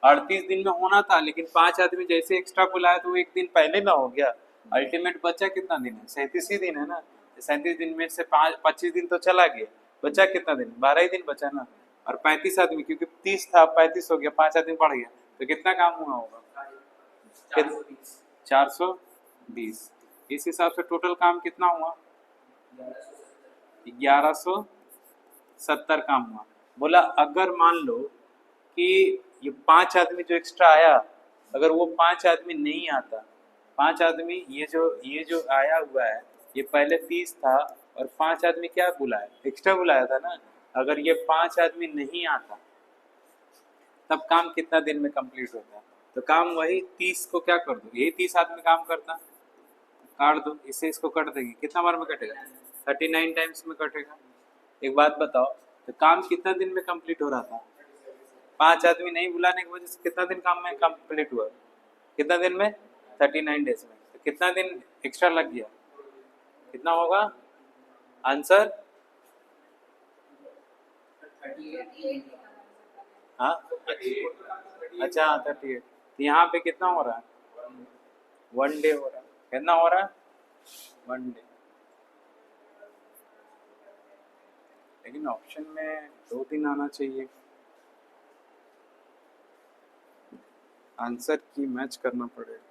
38 दिन में होना था, लेकिन 5 आदमी जैसे एक्स्ट्रा बुलाया तो वो एक दिन पहले ना हो गया। अल्टीमेट बचा कितना दिन है, 37 ही दिन है ना। 37 दिन में से 25 दिन तो चला गया, बचा कितना दिन, 12 ही दिन बचा ना। और 35 आदमी, क्योंकि 30 था 35 हो गया, 5 आदमी बढ़ गया, तो कितना काम हुआ होगा, 420। इस हिसाब से टोटल काम कितना हुआ, 1170 काम हुआ। बोला अगर मान लो कि ये 5 आदमी जो एक्स्ट्रा आया, अगर वो 5 आदमी नहीं आता, 5 आदमी ये जो आया हुआ है, ये पहले 30 था और 5 आदमी क्या बुलाया, एक्स्ट्रा बुलाया था ना। अगर ये 5 आदमी नहीं आता तब काम कितना दिन में कंप्लीट होता। तो काम वही 30 को क्या कर दो, यही 30 आदमी काम करता, काट दो, इससे इसको कट देंगे, कितना बार में कटेगा, 39 टाइम्स में कटेगा। एक बात बताओ, तो काम कितना दिन में कंप्लीट हो रहा था, 5 आदमी नहीं बुलाने की वजह से कितना दिन काम में कंप्लीट हुआ, कितना दिन में, 39 डेज में। तो कितना दिन एक्स्ट्रा लग गया, कितना होगा आंसर, हाँ अच्छा 38। तो यहाँ पे कितना हो रहा है, 1 डे हो रहा है। कितना हो रहा है, 1 डे। लेकिन ऑप्शन में 2 दिन आना चाहिए, आंसर की मैच करना पड़ेगा।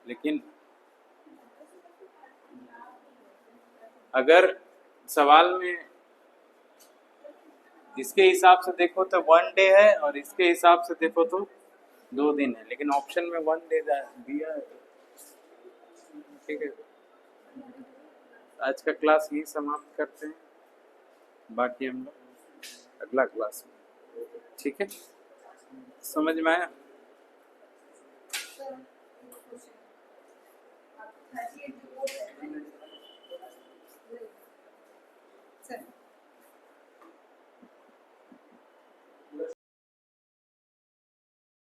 लेकिन अगर सवाल में इसके हिसाब से देखो तो 1 डे है, और इसके हिसाब से देखो तो 2 दिन है, लेकिन ऑप्शन में 1 डे दिया है। ठीक है, आज का क्लास यही समाप्त करते हैं, बाकी हम लोग अगला क्लास में, ठीक है। समझ में आया,